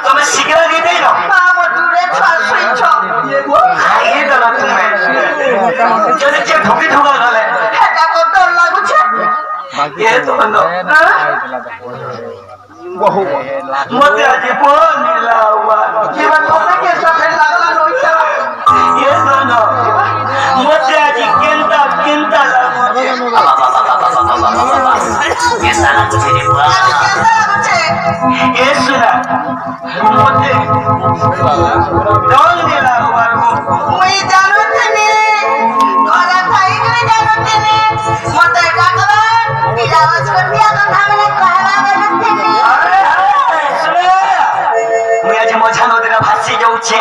तुम्हें सिगरेट नहीं दे लो खाइए तो ना तुम्हें जैसे क्या ठोकी ठोका गले ये तो बंदो मत आज बोल मिला हुआ ये बंदो ने कैसा फिर लागला रोइया ये दोनों मत आज किंता किंता लागो ये साला तुझे नहीं हुआ ये सुना मत डॉल मिला हुआ मैं जानू तेने गोरा भाई ने जानू तेने मत काकरा आवाज कर दिया तो हमने कहवा गलत तेने मैं आज मजा नदीर भासी जाऊछे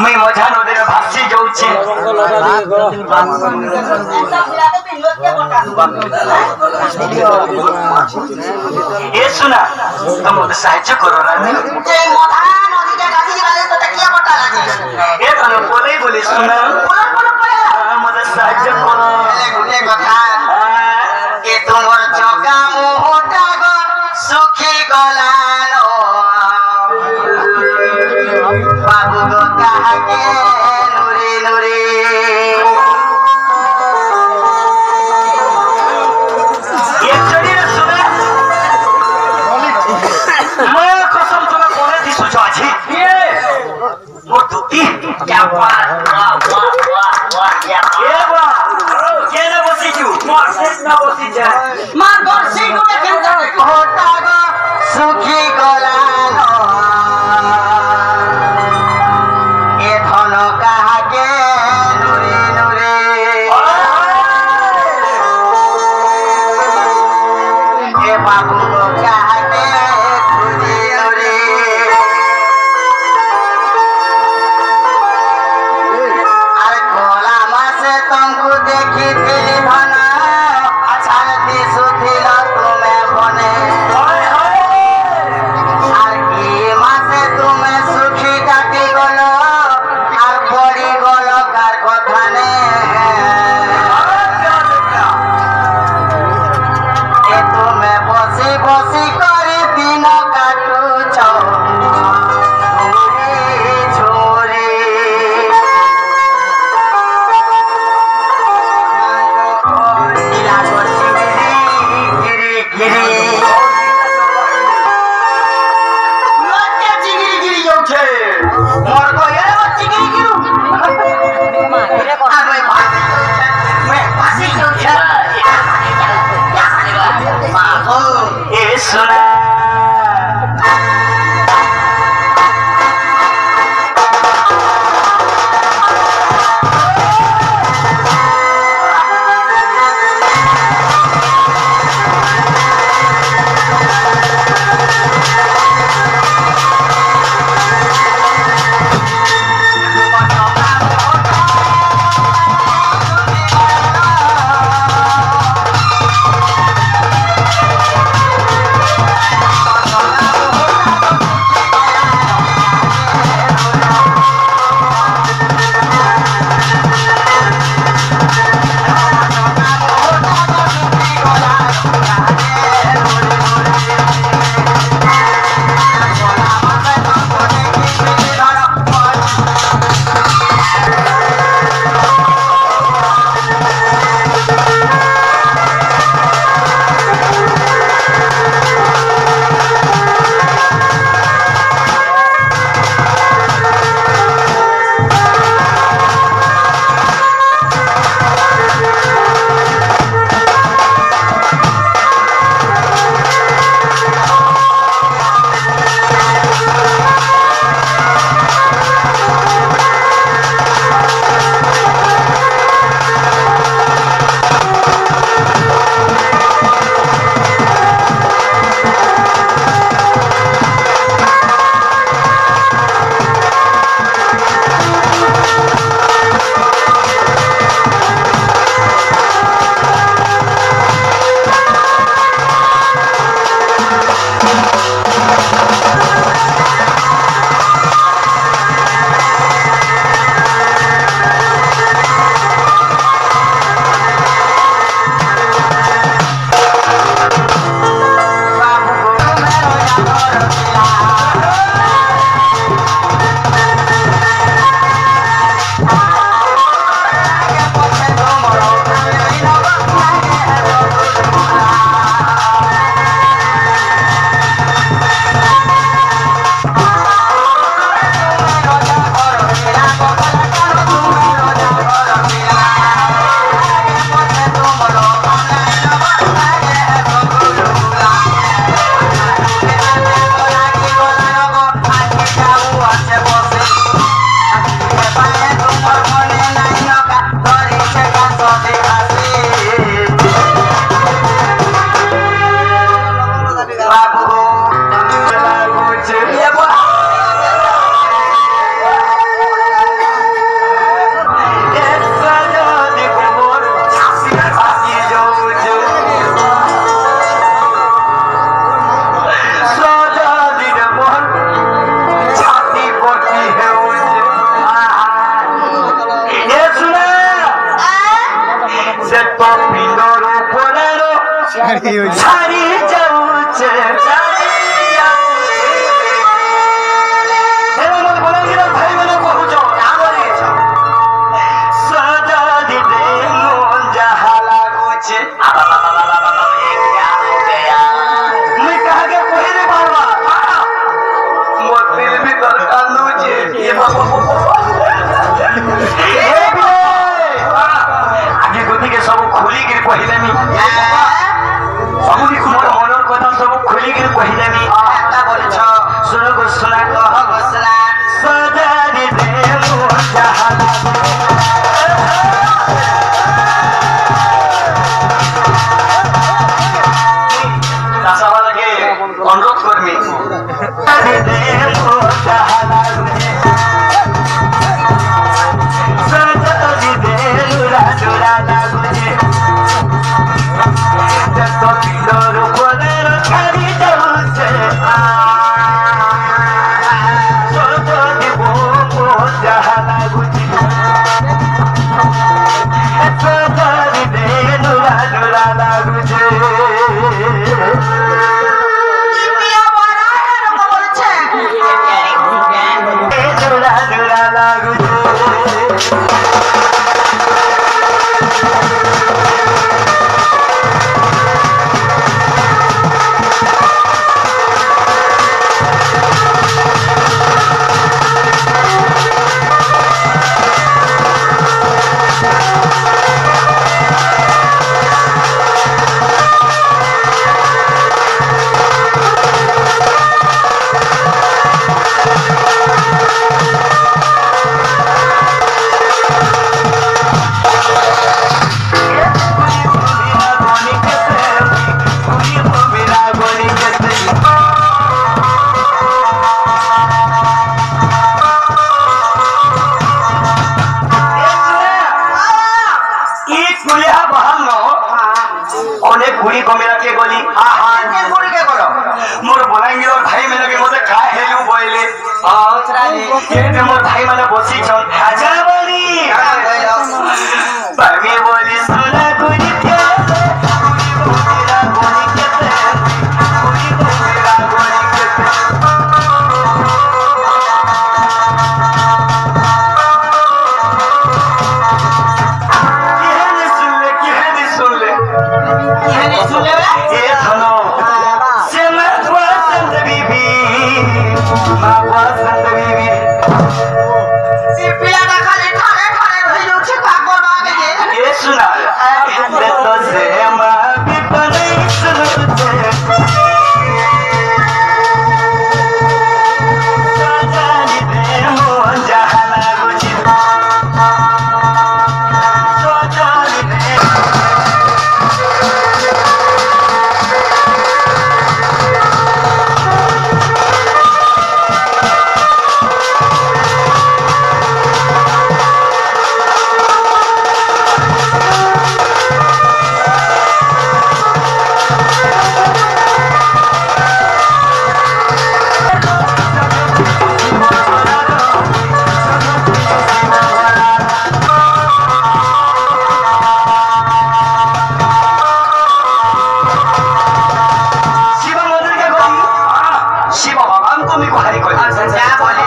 मैं मजा नदीर भासी जाऊछे ये सुना तुम मुझे साहाय्य करो ना ये मजा नदी के गाड़ी वाले तो तकिया बटा लगी ये तो बोले सुना मुझे साहाय्य करो गुटे कथा के तुमर चका मोटा गो सुखी गलानो बाबू गो ताके नुरी नुरी ये चली रे सुना मैं कसम तोला कोने दी सुझाजी ये वो दुती क्या वाह ये वाह ये ना बसी क्यों मार से ना बसी जाए मार गोर से को मैं क्या जाने होता गो सुखी गलानो ये धनो कहा के नुरी नुरी ये बाबू को कहा के खुदी नुरी अरे कोला मासे तुमको देखी थी धना छाती सुथिला तुम्हें बने আর কি মাসে তুমি সুখী কাটি গল আর পড়ি গল কার কথা নে এ তুমি বসি বসি করে দিন কাটুছ ঝুরি ইলা করছি গিরি গিরি सुना मम्मी को हरी कोई अच्छा क्या बोली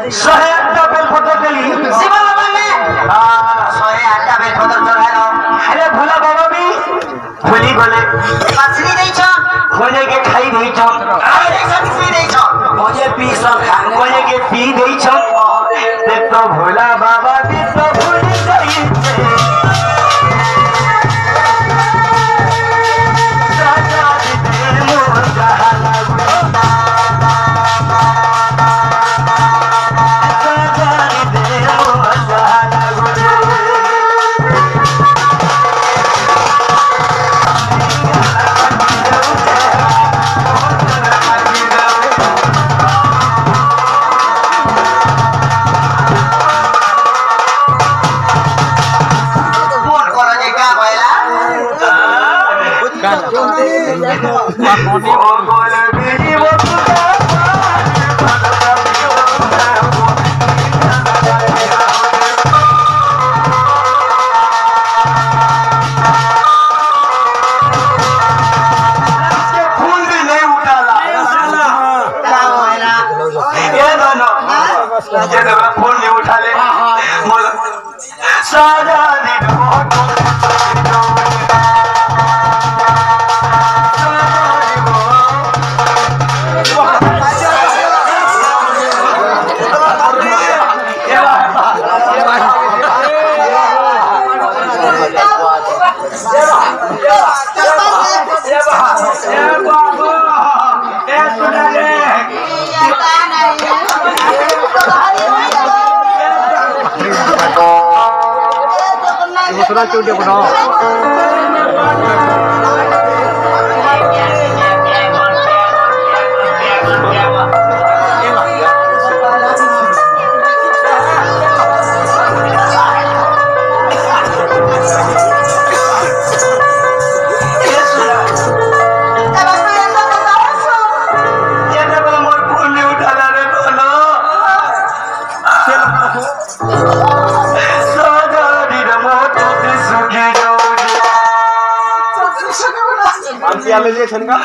108 बेलपत्र देली शिवा बाबा ने 108 बेलपत्र चढ़ालो अरे भोला बाबा भी भूली गले मछली नहीं छ खोजे के खाई नहीं छ अरे सब पी नहीं छ खोजे पी सब खाने खोजे के पी नहीं छ ते तो भोला बाबा भी तो भूल गई फोन नहीं उठा ले सादा दिन सुना क्यों दे बनाओ ले छनका